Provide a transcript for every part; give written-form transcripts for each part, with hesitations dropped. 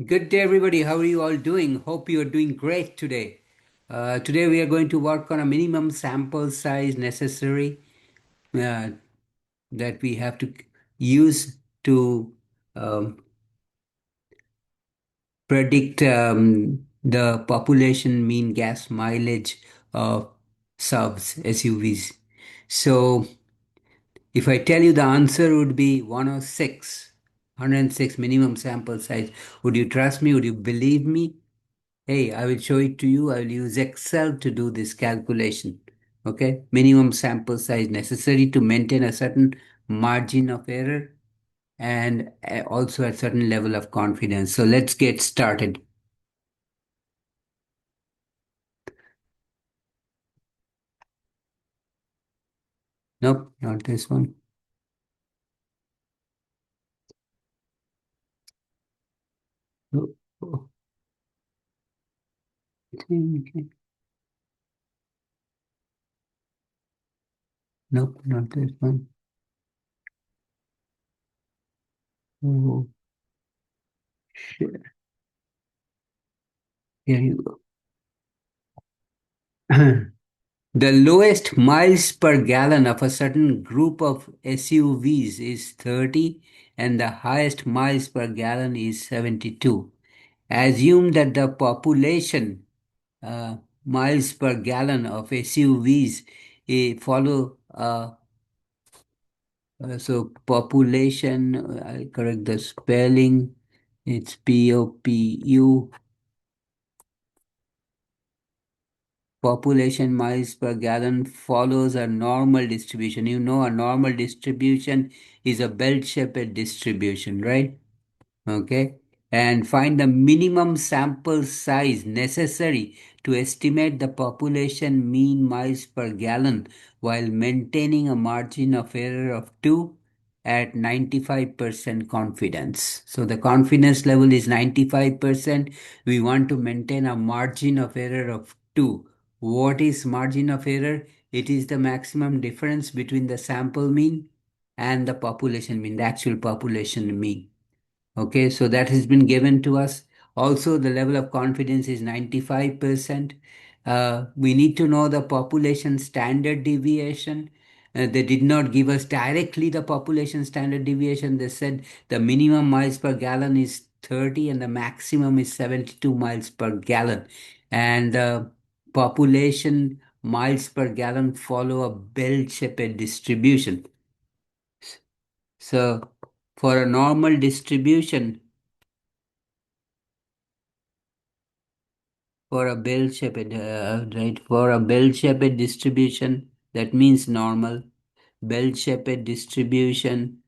Good day, everybody. How are you all doing? Hope you are doing great today. Today, we are going to work on a minimum sample size necessary uh, that we have to use to um, predict the population mean gas mileage of SUVs. So, if I tell you the answer would be 106 minimum sample size, would you trust me? Would you believe me? Hey, I will show it to you. I will use Excel to do this calculation. Okay, minimum sample size necessary to maintain a certain margin of error and also a certain level of confidence. So let's get started. Nope, not this one. Oh, oh, okay. Nope, not this one. Oh, shit. Here you go. The lowest miles per gallon of a certain group of SUVs is 30 and the highest miles per gallon is 72. Assume that the population uh, miles per gallon of SUVs follow so population, I correct the spelling, it's POPU. Population miles per gallon follows a normal distribution. You know, a normal distribution is a bell-shaped distribution, right? Okay. And find the minimum sample size necessary to estimate the population mean miles per gallon while maintaining a margin of error of 2 at 95% confidence. So the confidence level is 95%. We want to maintain a margin of error of 2. What is margin of error? It is the maximum difference between the sample mean and the population mean, the actual population mean. Okay, so that has been given to us. Also, the level of confidence is 95%. We need to know the population standard deviation. They did not give us directly the population standard deviation. They said the minimum miles per gallon is 30 and the maximum is 72 miles per gallon. And population miles per gallon follow a bell-shaped distribution. So, for a normal distribution, for a bell-shaped, right? For a bell-shaped distribution, that means normal. Bell-shaped distribution,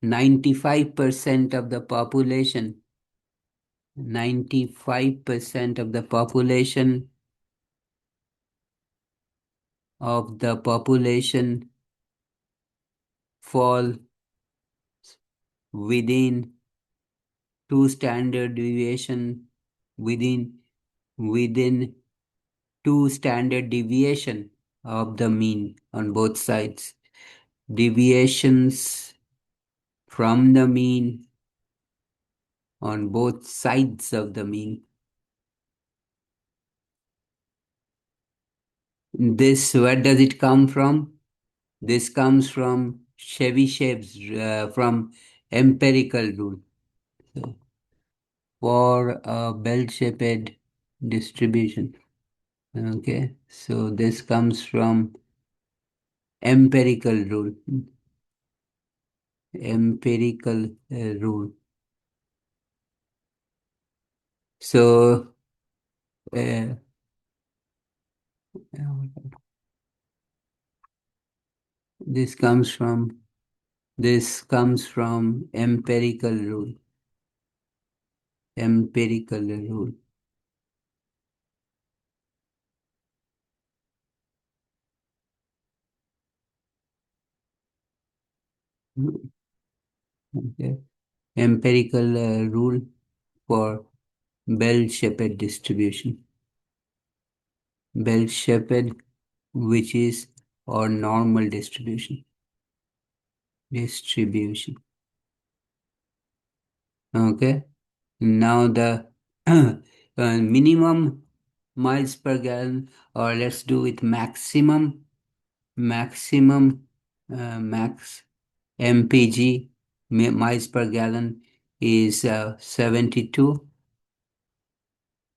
95% of the population, 95% of the population fall within two standard deviation, within within two standard deviation of the mean on both sides. Deviations from the mean on both sides of the mean. This, where does it come from? This comes from Chevyshev's, from empirical rule. So, for a bell-shaped distribution. Okay, so this comes from empirical rule. Empirical rule. So, uh, this comes from empirical rule. Empirical rule. Okay. Empirical rule for bell-shaped distribution. Bell-shaped, which is or normal distribution. distribution. Okay. Now the minimum miles per gallon, or let's do with maximum max mpg, miles per gallon, is 72,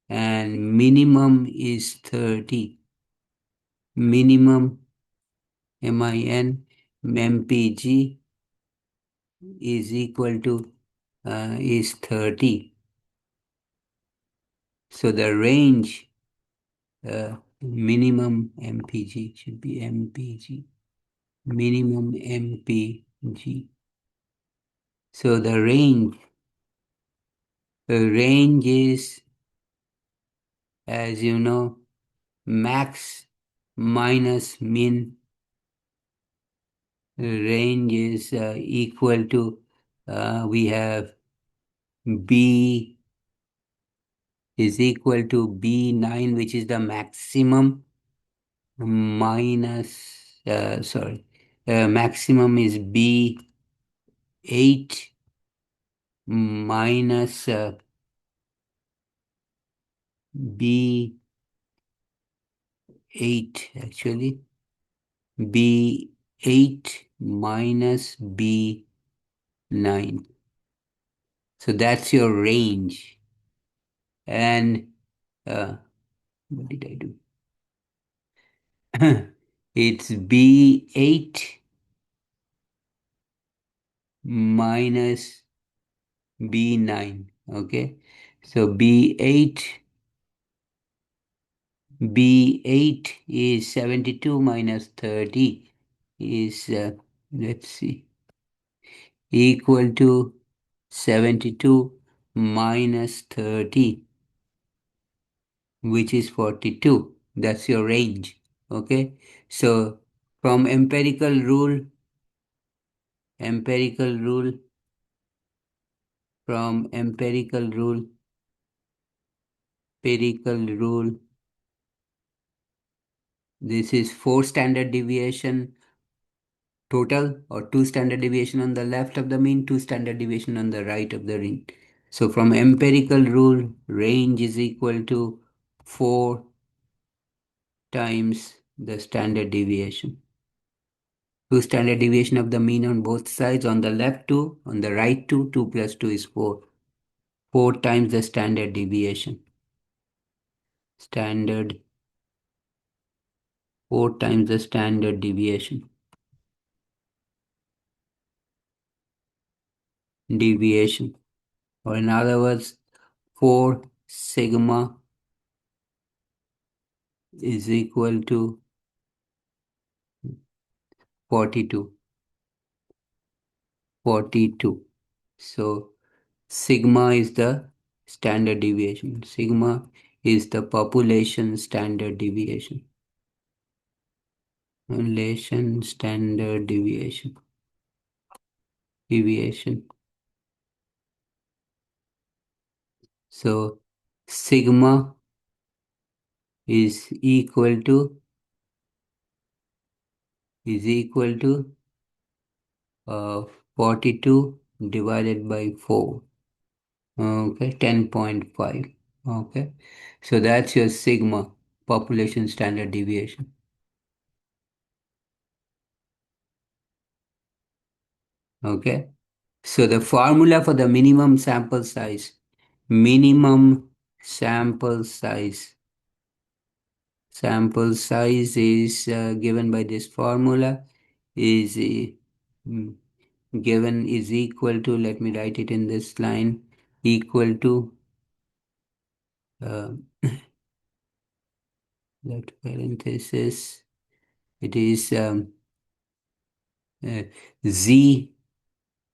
and minimum is 30. Minimum mpg is equal to is 30. So the range, minimum mpg should be mpg, minimum mpg. So the range is, as you know, max minus min. Range is equal to, we have b is equal to b9, which is the maximum, minus, sorry, maximum is b8 minus b8, actually b8 minus b9. So that's your range. And what did I do? It's b8 minus b9. Okay. So b8 is 72 minus 30 is, let's see, equal to 72 minus 30, which is 42. That's your range. Okay. So from empirical rule, from empirical rule, this is 4 standard deviation total, or 2 standard deviation on the left of the mean, 2 standard deviation on the right of the mean. So from empirical rule, range is equal to 4 times the standard deviation. 2 standard deviation of the mean on both sides, on the left 2, on the right 2, 2 plus 2 is 4. 4 times the standard deviation. Standard, 4 times the standard deviation. Deviation. Or in other words, 4 sigma is equal to 42. 42. So sigma is the standard deviation. Sigma is the population standard deviation. Population standard deviation. Deviation. So sigma is equal to 42 divided by 4. Okay, 10.5. Okay, so that's your sigma, population standard deviation. Okay, so the formula for the minimum sample size is given by this formula, is mm, given is equal to, let me write it in this line, equal to uh, that parenthesis, it is uh, z,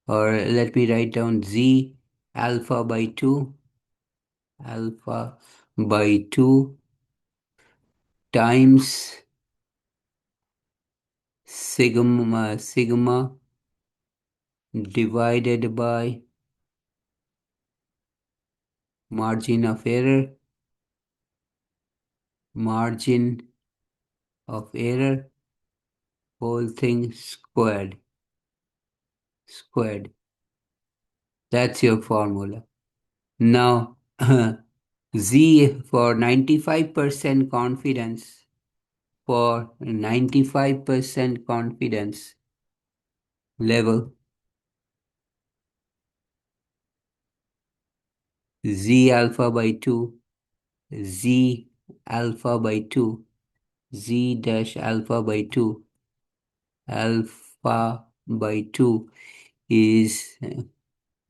or let me write down z alpha by 2, alpha by 2 times sigma divided by margin of error, margin of error, whole thing squared. squared. That's your formula. Now, Z for 95% confidence, for 95% confidence level, Z alpha by 2, Z alpha by 2, Z dash alpha by 2, alpha by 2 is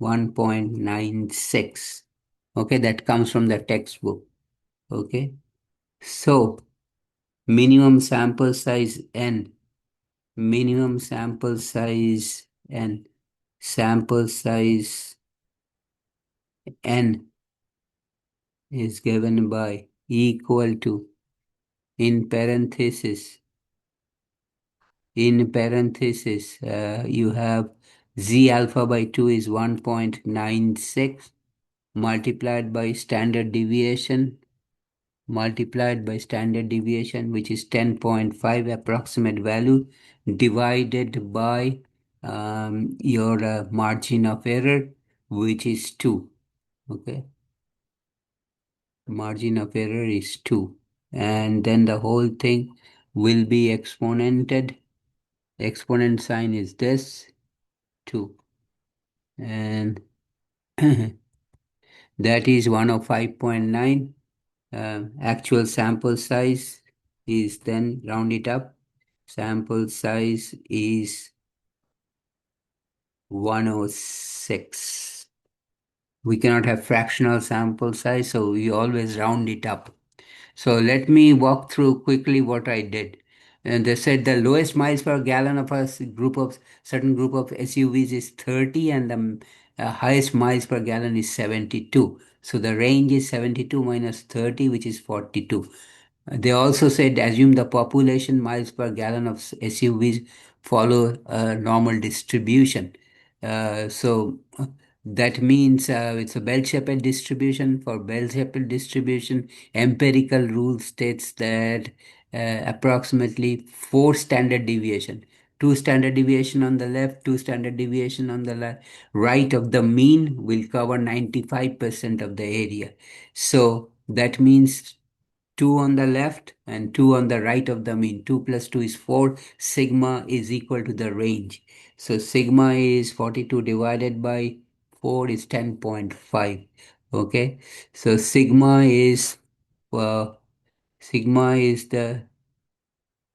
1.96. Okay, that comes from the textbook. Okay, so minimum sample size n, minimum sample size n, sample size n is given by equal to, in parenthesis, you have z alpha by 2 is 1.96 multiplied by standard deviation, which is 10.5 approximate value, divided by your margin of error, which is 2. Okay, margin of error is 2. And then the whole thing will be exponented. Exponent sign is this, 2. And that is 105.9. Actual sample size is then round it up. Sample size is 106. We cannot have fractional sample size, so we always round it up. So let me walk through quickly what I did. And they said the lowest miles per gallon of a certain group of SUVs is 30, and the highest miles per gallon is 72. So the range is 72 minus 30, which is 42. They also said assume the population miles per gallon of SUVs follow a normal distribution. So that means it's a bell-shaped distribution. For bell-shaped distribution, empirical rule states that approximately four standard deviation, two standard deviation on the left, two standard deviation on the right of the mean will cover 95% of the area. So that means 2 on the left and 2 on the right of the mean. 2 plus 2 is 4. Sigma is equal to the range. So sigma is 42 divided by 4 is 10.5. Okay. So uh, sigma is the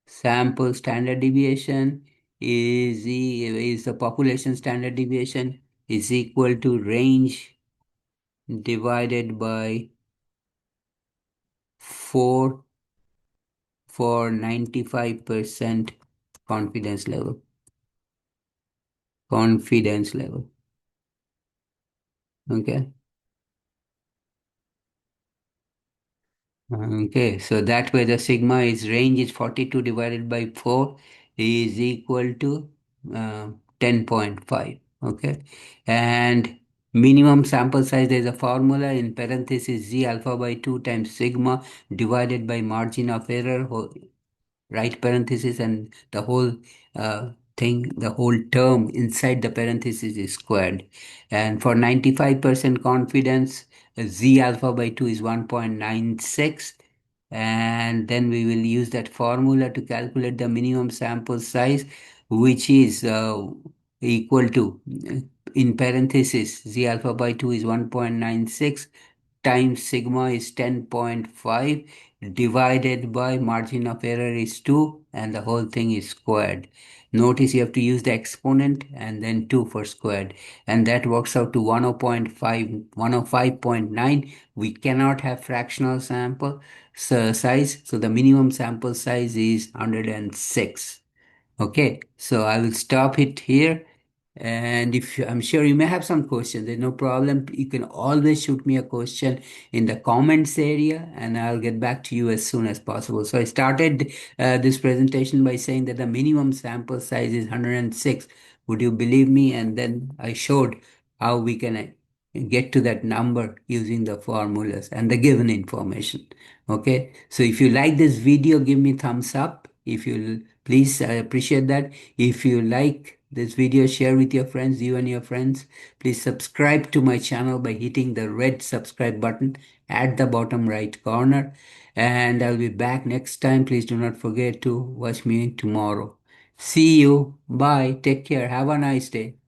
sample standard deviation, is the population standard deviation, is equal to range divided by 4 for 95% confidence level. Confidence level. Okay. Okay. So that way the sigma is range is 42 divided by 4 is equal to 10.5. Okay. And minimum sample size, there's a formula in parenthesis z alpha by 2 times sigma divided by margin of error, right parenthesis, and the whole the whole term inside the parenthesis is squared. And for 95% confidence, z alpha by 2 is 1.96. And then we will use that formula to calculate the minimum sample size, which is equal to, in parenthesis, z alpha by 2 is 1.96 times sigma is 10.5 divided by margin of error is 2, and the whole thing is squared. Notice you have to use the exponent and then 2 for squared, and that works out to 10.5, 105.9. We cannot have fractional sample size, so the minimum sample size is 106. Okay, so I will stop it here. And if I'm sure you may have some questions, there's no problem. You can always shoot me a question in the comments area, and I'll get back to you as soon as possible. So I started this presentation by saying that the minimum sample size is 106. Would you believe me? And then I showed how we can get to that number using the formulas and the given information. Okay, so if you like this video, give me thumbs up. If you Please, I appreciate that. If you like this video, share with your friends, you and your friends. Please subscribe to my channel by hitting the red subscribe button at the bottom right corner. And I'll be back next time. Please do not forget to watch me tomorrow. See you. Bye. Take care. Have a nice day.